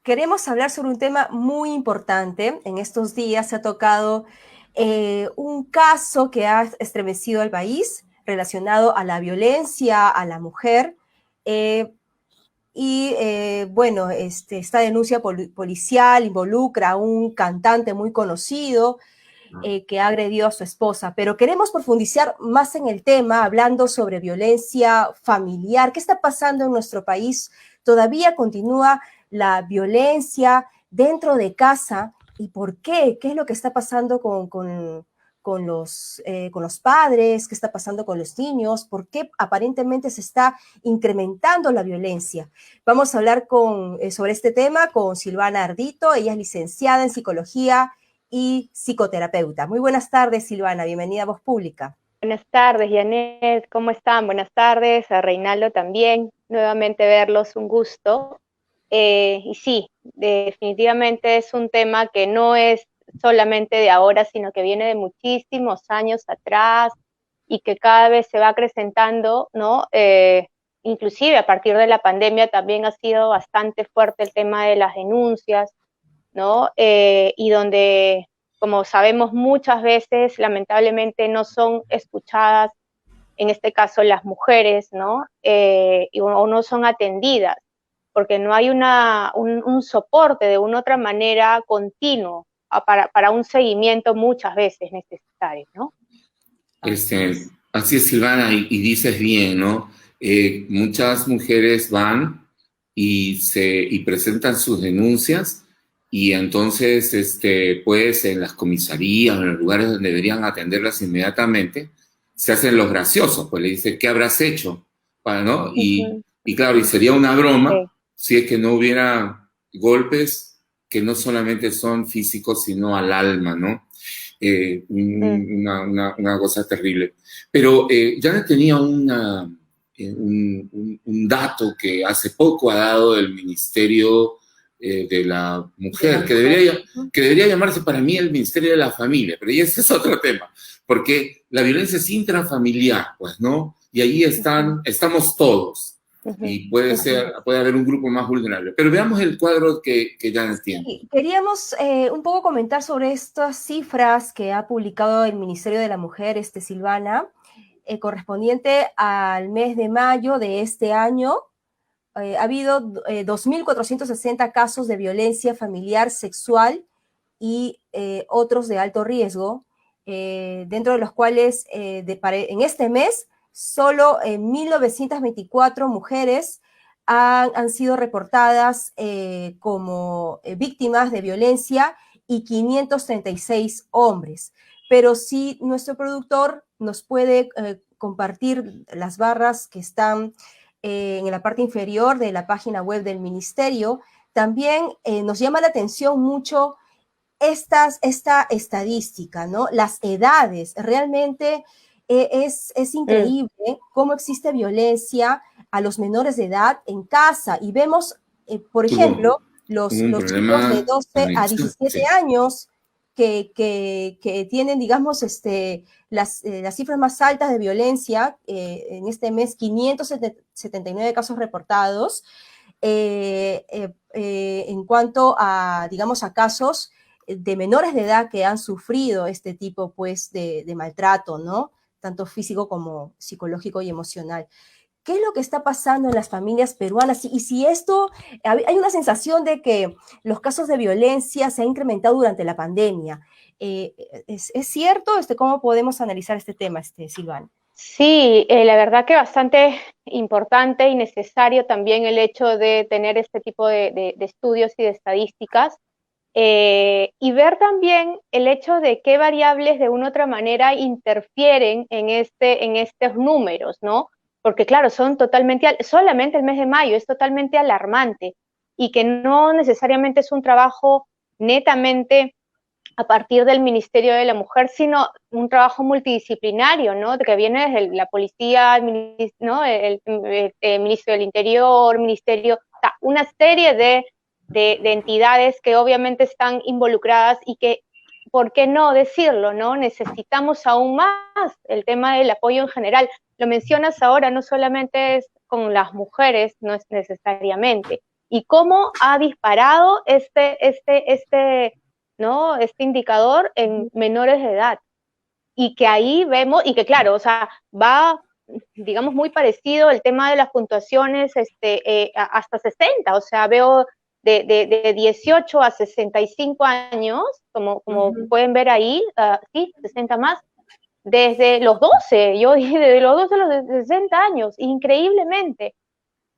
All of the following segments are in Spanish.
queremos hablar sobre un tema muy importante. En estos días se ha tocado un caso que ha estremecido al país relacionado a la violencia a la mujer. Eh, bueno, esta denuncia policial involucra a un cantante muy conocido que ha agredido a su esposa. Pero queremos profundizar más en el tema, hablando sobre violencia familiar. ¿Qué está pasando en nuestro país? ¿Todavía continúa la violencia dentro de casa? ¿Y por qué? ¿Qué es lo que está pasando con los padres? ¿Qué está pasando con los niños? ¿Por qué aparentemente se está incrementando la violencia? Vamos a hablar sobre este tema con Silvana Ardito. Ella es licenciada en psicología y psicoterapeuta. Muy buenas tardes, Silvana. Bienvenida a Voz Pública. Buenas tardes, Janet, ¿cómo están? Buenas tardes, a Reinaldo también, nuevamente verlos, un gusto. Y sí, definitivamente es un tema que no es solamente de ahora, sino que viene de muchísimos años atrás y que cada vez se va acrecentando, ¿no? Inclusive a partir de la pandemia también ha sido bastante fuerte el tema de las denuncias, ¿no? Y donde, como sabemos, muchas veces lamentablemente no son escuchadas, en este caso las mujeres, ¿no? O no son atendidas, porque no hay un soporte de una otra manera continuo para un seguimiento muchas veces necesario, ¿no? Así es, Silvana, y dices bien, ¿no? Muchas mujeres van y presentan sus denuncias y entonces, pues en las comisarías o en los lugares donde deberían atenderlas inmediatamente, se hacen los graciosos, pues le dicen, ¿qué habrás hecho? ¿No? Y claro, y sería una broma Sí. si es que no hubiera golpes que no solamente son físicos, sino al alma, ¿no? Una cosa terrible. Pero ya tenía un dato que hace poco ha dado el Ministerio de la Mujer, que debería llamarse para mí el Ministerio de la Familia, pero ese es otro tema, porque la violencia es intrafamiliar, pues, ¿no? Y ahí estamos todos. Y puede haber un grupo más vulnerable. Pero veamos el cuadro que ya entiendo. Sí, queríamos un poco comentar sobre estas cifras que ha publicado el Ministerio de la Mujer, Silvana, correspondiente al mes de mayo de este año. Ha habido 2.460 casos de violencia familiar, sexual y otros de alto riesgo, dentro de los cuales en este mes solo 1.924 mujeres han sido reportadas como víctimas de violencia y 536 hombres. Pero si nuestro productor nos puede compartir las barras que están en la parte inferior de la página web del ministerio, también nos llama la atención mucho esta estadística, ¿no? Las edades, realmente es increíble cómo existe violencia a los menores de edad en casa y vemos, por ejemplo, los un chicos de problema 12 con a adicción, 17 sí. años que tienen, digamos, las cifras más altas de violencia, en este mes 579 casos reportados, en cuanto a, digamos, a casos de menores de edad que han sufrido este tipo, pues, de maltrato, ¿no? Tanto físico como psicológico y emocional. ¿Qué es lo que está pasando en las familias peruanas? Y si esto, hay una sensación de que los casos de violencia se han incrementado durante la pandemia. ¿Es cierto? ¿Cómo podemos analizar este tema, Silvana? Sí, la verdad que bastante importante y necesario también el hecho de tener este tipo de estudios y de estadísticas, y ver también el hecho de qué variables de una u otra manera interfieren en estos números, ¿no? Porque claro, son solamente el mes de mayo es totalmente alarmante y que no necesariamente es un trabajo netamente a partir del Ministerio de la Mujer, sino un trabajo multidisciplinario, ¿no? Que viene desde la policía, ¿no? El Ministerio del Interior, Ministerio, o sea, una serie de entidades que obviamente están involucradas y que, ¿por qué no decirlo, no? Necesitamos aún más el tema del apoyo en general. Lo mencionas ahora, no solamente es con las mujeres, no es necesariamente, y cómo ha disparado ¿no? Este indicador en menores de edad. Y que ahí vemos, y que claro, o sea, va, digamos, muy parecido el tema de las puntuaciones hasta 60, o sea, veo de 18 a 65 años, como pueden ver ahí, sí, 60 más, desde los 12, yo dije, desde los 12 a los 60 años, increíblemente.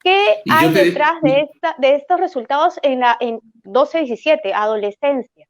¿Qué Y yo hay te, detrás de estos resultados en 12-17, adolescencia?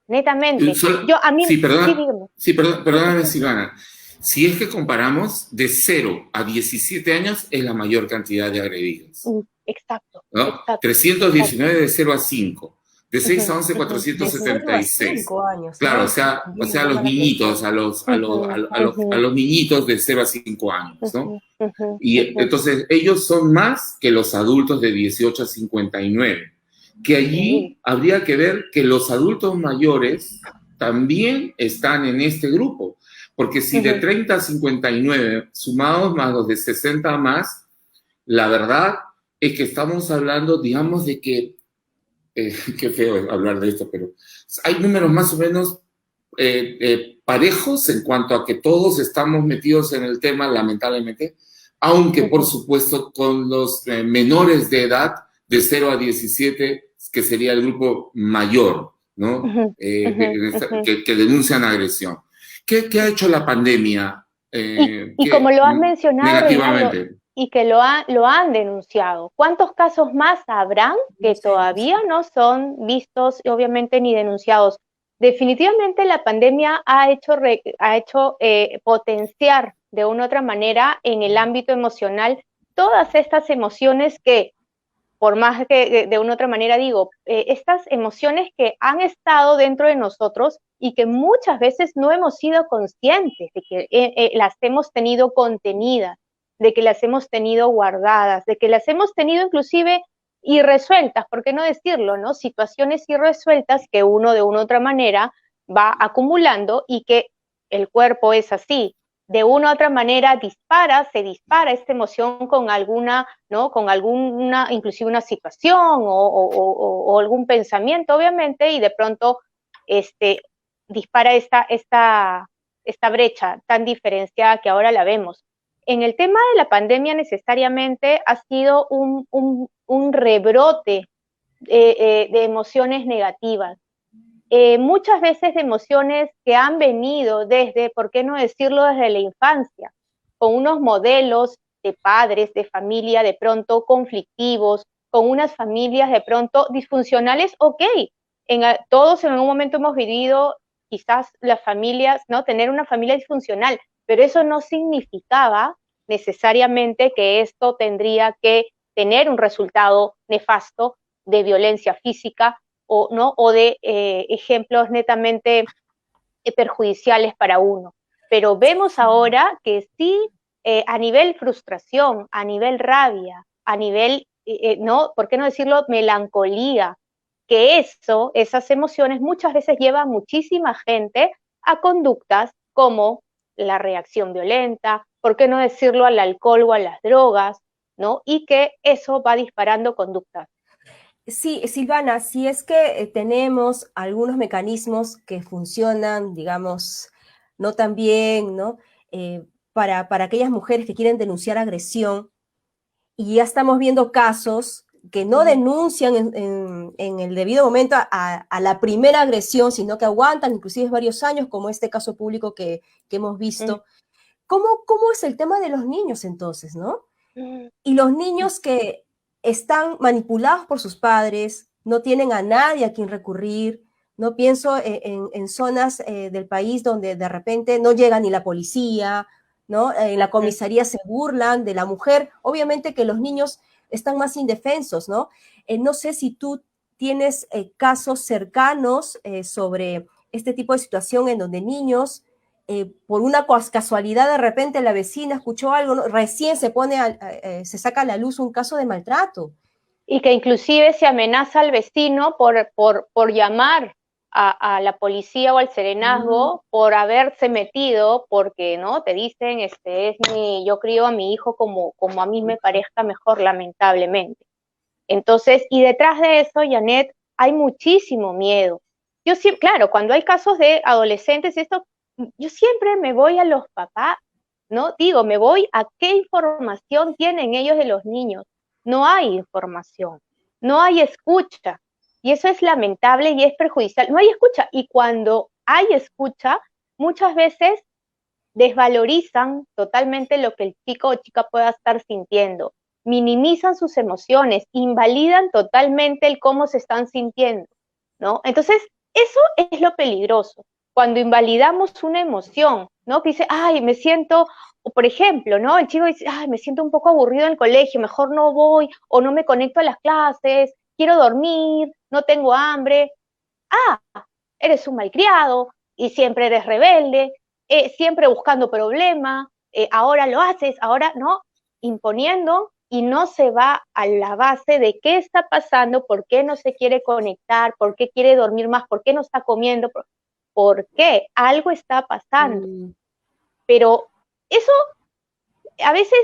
Netamente. Yo, a mí, sí, sí, perdona, dígame. sí, perdóname, Silvana. Si es que comparamos, de 0 a 17 años es la mayor cantidad de agredidos, Exacto, ¿no? exacto. 319 de 0 a 5, de 6 a 11, De 0 a 476. 5 años, Claro, ¿no? o sea, Llama los la niñitos, atención. a los niñitos de 0 a 5 años, ¿no? Y Ujú. entonces ellos son más que los adultos de 18 a 59, que Sí. allí habría que ver que los adultos mayores también están en este grupo, porque si de 30 a 59 sumados más los de 60 a más, la verdad es que estamos hablando, digamos, de que, qué feo hablar de esto, pero hay números más o menos parejos en cuanto a que todos estamos metidos en el tema, lamentablemente, aunque por supuesto con los menores de edad de 0 a 17, que sería el grupo mayor, ¿no? Que denuncian agresión. ¿Qué ha hecho la pandemia Y como lo has mencionado, Reinaldo, negativamente? y que lo han denunciado, ¿cuántos casos más habrán que todavía no son vistos, obviamente, ni denunciados? Definitivamente la pandemia ha hecho potenciar de una u otra manera en el ámbito emocional todas estas emociones que, por más que de una u otra manera digo, estas emociones que han estado dentro de nosotros y que muchas veces no hemos sido conscientes de que las hemos tenido contenidas, de que las hemos tenido guardadas, de que las hemos tenido inclusive irresueltas, ¿por qué no decirlo, no? Situaciones irresueltas que uno de una u otra manera va acumulando y que el cuerpo es así, de una u otra manera se dispara esta emoción con alguna, ¿no? Con alguna, inclusive una situación o algún pensamiento, obviamente, y de pronto dispara esta brecha tan diferenciada que ahora la vemos. En el tema de la pandemia necesariamente ha sido un rebrote de emociones negativas. Muchas veces de emociones que han venido desde, ¿por qué no decirlo?, desde la infancia, con unos modelos de padres, de familia de pronto conflictivos, con unas familias de pronto disfuncionales, ok, todos en algún momento hemos vivido quizás las familias, ¿no?, tener una familia disfuncional, pero eso no significaba necesariamente que esto tendría que tener un resultado nefasto de violencia física o de ejemplos netamente perjudiciales para uno. Pero vemos ahora que sí, a nivel frustración, a nivel rabia, a nivel, ¿no? ¿Por qué no decirlo? Melancolía, que esas emociones muchas veces llevan a muchísima gente a conductas como la reacción violenta, ¿por qué no decirlo?, al alcohol o a las drogas, ¿no? Y que eso va disparando conductas. Sí, Silvana, si es que tenemos algunos mecanismos que funcionan, digamos, no tan bien, ¿no? Para aquellas mujeres que quieren denunciar agresión, y ya estamos viendo casos que no denuncian en el debido momento a la primera agresión, sino que aguantan inclusive varios años, como este caso público que hemos visto. ¿Cómo es el tema de los niños entonces, no? Y los niños que están manipulados por sus padres, no tienen a nadie a quien recurrir. No pienso en zonas del país donde de repente no llega ni la policía, ¿no? En la comisaría se burlan de la mujer. Obviamente que los niños están más indefensos, ¿no? No sé si tú tienes casos cercanos sobre este tipo de situación en donde niños por una casualidad de repente la vecina escuchó algo, ¿no? Recién se saca a la luz un caso de maltrato. Y que inclusive se amenaza al vecino por llamar a la policía o al serenazgo por haberse metido, porque no te dicen, yo crío a mi hijo como a mí me parezca mejor, lamentablemente. Entonces, y detrás de eso, Janet, hay muchísimo miedo. Yo siempre, claro, cuando hay casos de adolescentes, esto, yo siempre me voy a los papás, ¿no? Digo, me voy a qué información tienen ellos de los niños. No hay información, no hay escucha. Y eso es lamentable y es perjudicial. No hay escucha. Y cuando hay escucha, muchas veces desvalorizan totalmente lo que el chico o chica pueda estar sintiendo, minimizan sus emociones, invalidan totalmente el cómo se están sintiendo, ¿no? Entonces, eso es lo peligroso, cuando invalidamos una emoción, ¿no? Que dice, ay, me siento, o por ejemplo, ¿no? El chico dice, ay, me siento un poco aburrido en el colegio, mejor no voy, o no me conecto a las clases, quiero dormir, no tengo hambre. Ah, eres un malcriado y siempre eres rebelde, siempre buscando problemas, ahora lo haces, ahora no, imponiendo y no se va a la base de qué está pasando, por qué no se quiere conectar, por qué quiere dormir más, por qué no está comiendo, por qué, algo está pasando. Pero eso a veces,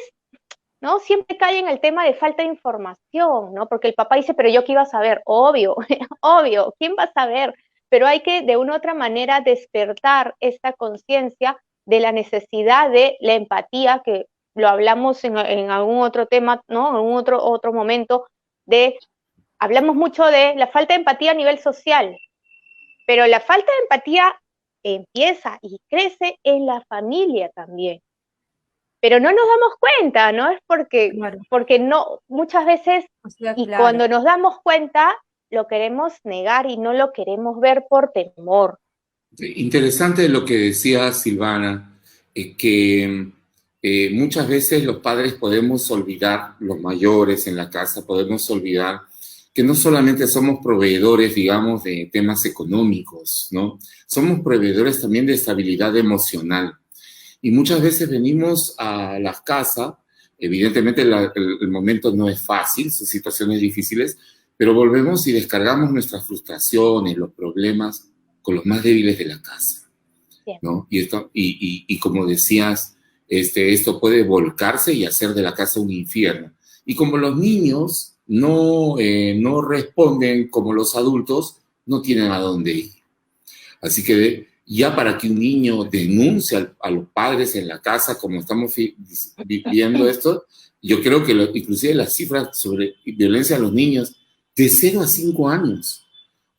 ¿no? Siempre cae en el tema de falta de información, ¿no? Porque el papá dice, pero yo qué iba a saber, obvio, obvio, ¿quién va a saber? Pero hay que de una u otra manera despertar esta conciencia de la necesidad de la empatía, que lo hablamos en algún otro tema, ¿no? En algún otro momento, hablamos mucho de la falta de empatía a nivel social, pero la falta de empatía empieza y crece en la familia también. Pero no nos damos cuenta, ¿no? Es porque no, muchas veces, y claro. cuando nos damos cuenta, lo queremos negar y no lo queremos ver por temor. Interesante lo que decía Silvana, que muchas veces los padres podemos olvidar, los mayores en la casa, podemos olvidar que no solamente somos proveedores, digamos, de temas económicos, ¿no? Somos proveedores también de estabilidad emocional. Y muchas veces venimos a las casas, evidentemente el momento no es fácil, son situaciones difíciles, pero volvemos y descargamos nuestras frustraciones, los problemas con los más débiles de la casa, ¿no? Y como decías, esto puede volcarse y hacer de la casa un infierno. Y como los niños no responden como los adultos, no tienen a dónde ir. Así que ya para que un niño denuncie a los padres en la casa, como estamos viendo esto, yo creo que inclusive las cifras sobre violencia a los niños de 0 a 5 años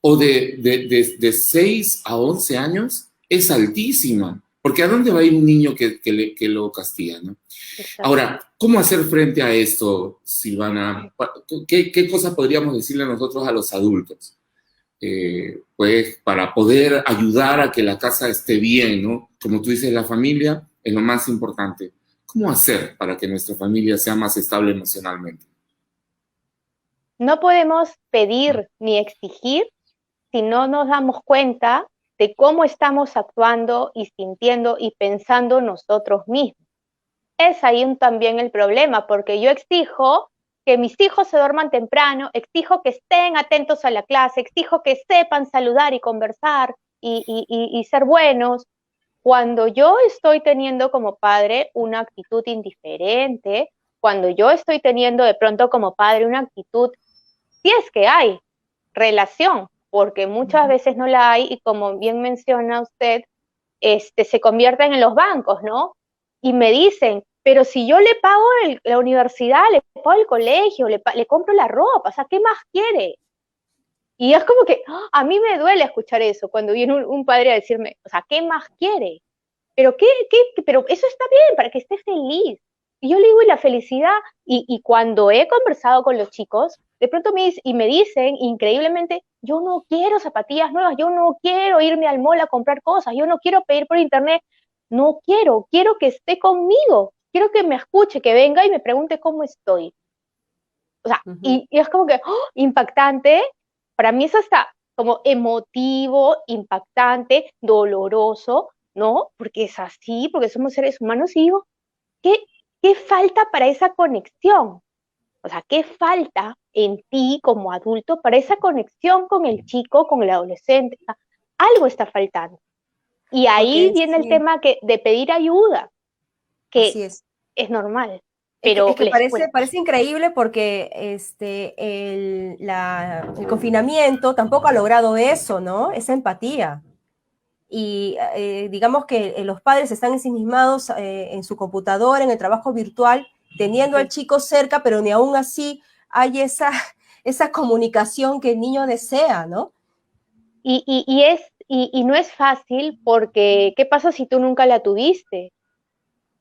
o de 6 a 11 años es altísima, porque ¿a dónde va a ir un niño que lo castiga, ¿no? Ahora, ¿cómo hacer frente a esto, Silvana? ¿Qué cosa podríamos decirle nosotros a los adultos? Pues para poder ayudar a que la casa esté bien, ¿no? Como tú dices, la familia es lo más importante. ¿Cómo hacer para que nuestra familia sea más estable emocionalmente? No podemos pedir ni exigir si no nos damos cuenta de cómo estamos actuando y sintiendo y pensando nosotros mismos. Es ahí también el problema, porque yo exijo que mis hijos se duerman temprano, exijo que estén atentos a la clase, exijo que sepan saludar y conversar y ser buenos, cuando yo estoy teniendo como padre una actitud indiferente, cuando yo estoy teniendo de pronto como padre una actitud, si es que hay relación, porque muchas veces no la hay y como bien menciona usted, se convierten en los bancos, ¿no? Y me dicen, pero si yo le pago la universidad, le pago el colegio, le compro la ropa, o sea, ¿qué más quiere? Y es como que a mí me duele escuchar eso cuando viene un padre a decirme, o sea, ¿qué más quiere? Pero pero eso está bien, para que esté feliz. Y yo le digo, y la felicidad, y cuando he conversado con los chicos, de pronto me dicen increíblemente, yo no quiero zapatillas nuevas, yo no quiero irme al mall a comprar cosas, yo no quiero pedir por internet, no quiero que esté conmigo, quiero que me escuche, que venga y me pregunte cómo estoy. O sea, y es como que impactante, para mí es hasta como emotivo, impactante, doloroso, ¿no? Porque es así, porque somos seres humanos y digo, ¿qué falta para esa conexión? O sea, ¿qué falta en ti como adulto para esa conexión con el chico, con el adolescente? O sea, algo está faltando. Y ahí viene el tema de pedir ayuda, que es normal. pero es que parece increíble porque el confinamiento tampoco ha logrado eso, ¿no? Esa empatía. Y digamos que los padres están ensimismados en su computadora, en el trabajo virtual, teniendo al chico cerca, pero ni aún así hay esa comunicación que el niño desea, ¿no? Y no es fácil porque, ¿qué pasa si tú nunca la tuviste?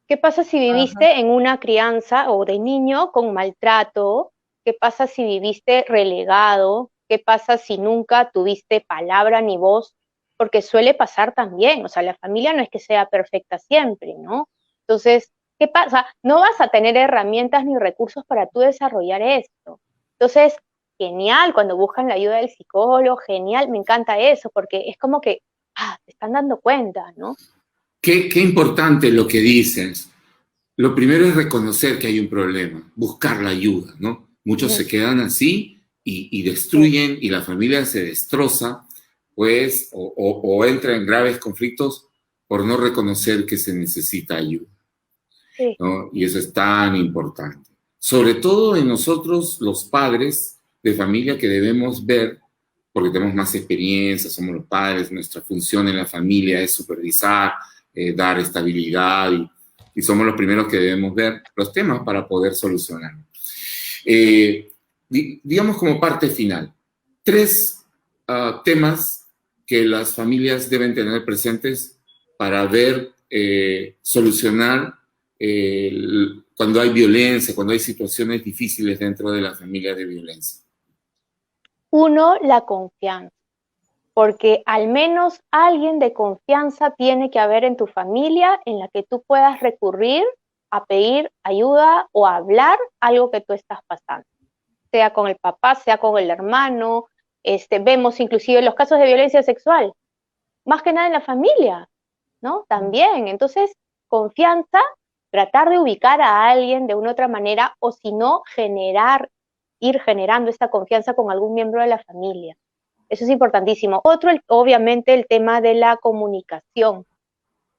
¿Qué pasa si viviste Ajá. en una crianza o de niño con maltrato? ¿Qué pasa si viviste relegado? ¿Qué pasa si nunca tuviste palabra ni voz? Porque suele pasar también, o sea, la familia no es que sea perfecta siempre, ¿no? Entonces, ¿qué pasa? No vas a tener herramientas ni recursos para tú desarrollar esto. Entonces, genial cuando buscan la ayuda del psicólogo, genial, me encanta eso, porque es como que, te están dando cuenta, ¿no? Qué importante lo que dices. Lo primero es reconocer que hay un problema, buscar la ayuda, ¿no? Muchos se quedan así y destruyen y la familia se destroza, pues, o entra en graves conflictos por no reconocer que se necesita ayuda, Sí. ¿no? Y eso es tan importante. Sobre todo en nosotros, los padres de familia, que debemos ver, porque tenemos más experiencia, somos los padres, nuestra función en la familia es supervisar, dar estabilidad y somos los primeros que debemos ver los temas para poder solucionar. Digamos como parte final, 3 temas que las familias deben tener presentes para ver, solucionar cuando hay violencia, cuando hay situaciones difíciles dentro de la familia de violencia. 1, la confianza, porque al menos alguien de confianza tiene que haber en tu familia en la que tú puedas recurrir a pedir ayuda o a hablar algo que tú estás pasando, sea con el papá, sea con el hermano. Vemos inclusive los casos de violencia sexual, más que nada en la familia, ¿no? También, entonces, confianza, tratar de ubicar a alguien de una u otra manera, o si no, ir generando esta confianza con algún miembro de la familia. Eso es importantísimo. Otro, obviamente, el tema de la comunicación,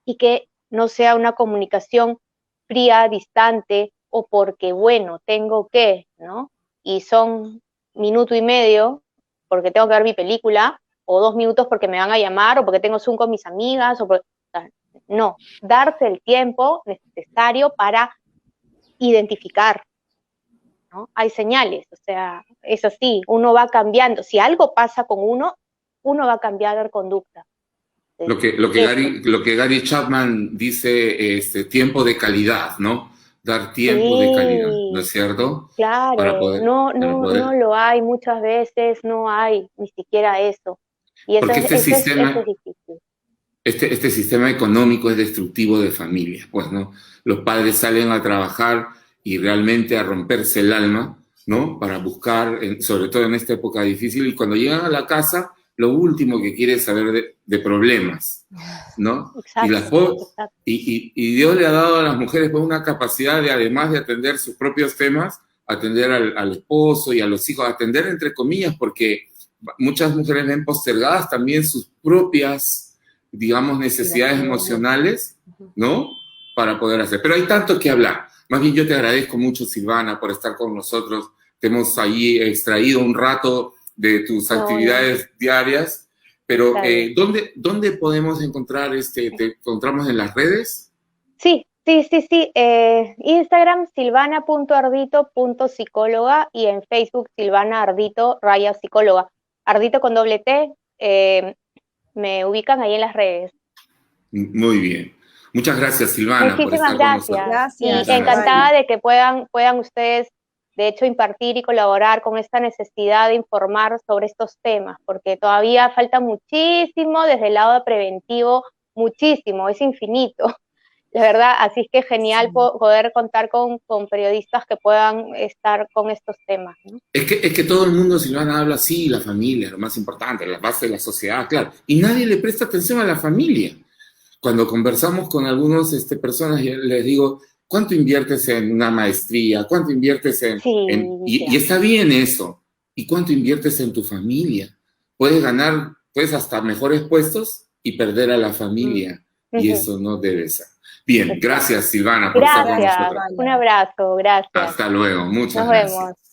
y que no sea una comunicación fría, distante, o porque, bueno, tengo que, ¿no? Y son 1 minuto y medio porque tengo que ver mi película, o 2 minutos porque me van a llamar, o porque tengo Zoom con mis amigas, no, darse el tiempo necesario para identificar, ¿no? Hay señales, o sea, es así, uno va cambiando. Si algo pasa con uno va a cambiar de conducta. Lo que Gary Chapman dice, tiempo de calidad, ¿no? Dar tiempo de calidad, ¿no es cierto? Claro, no lo hay muchas veces, no hay ni siquiera eso. Y eso porque es difícil. Este sistema económico es destructivo de familias, pues, ¿no? Los padres salen a trabajar y realmente a romperse el alma, ¿no? Para buscar, sobre todo en esta época difícil, y cuando llegan a la casa, lo último que quiere es saber de problemas, ¿no? Exacto. Y Dios le ha dado a las mujeres pues, una capacidad de, además de atender sus propios temas, atender al esposo y a los hijos, atender entre comillas, porque muchas mujeres ven postergadas también sus propias, digamos, necesidades emocionales, ¿no? Para poder hacer. Pero hay tanto que hablar. Más bien yo te agradezco mucho, Silvana, por estar con nosotros. Te hemos ahí extraído un rato de tus actividades diarias, pero ¿dónde podemos encontrar te encontramos en las redes? Sí. Instagram, silvana.ardito.psicóloga, y en Facebook, Silvana Ardito, _psicóloga. Ardito con doble T, me ubican ahí en las redes. Muy bien. Muchas gracias, Silvana, por estar con nosotros. Gracias. Y encantada de que puedan ustedes, de hecho, impartir y colaborar con esta necesidad de informar sobre estos temas, porque todavía falta muchísimo desde el lado preventivo, muchísimo, es infinito. La verdad, así es que genial poder contar con periodistas que puedan estar con estos temas, ¿no? Es que todo el mundo, Silvana, habla así, la familia, lo más importante, la base de la sociedad, claro, y nadie le presta atención a la familia. Cuando conversamos con algunas personas, yo les digo, ¿cuánto inviertes en una maestría? ¿Cuánto inviertes y está bien eso. ¿Y cuánto inviertes en tu familia? Puedes ganar, hasta mejores puestos y perder a la familia. Y eso no debe ser. Bien, gracias Silvana por estar con Gracias, nosotros. un abrazo, gracias. Hasta luego, muchas Nos gracias. vemos.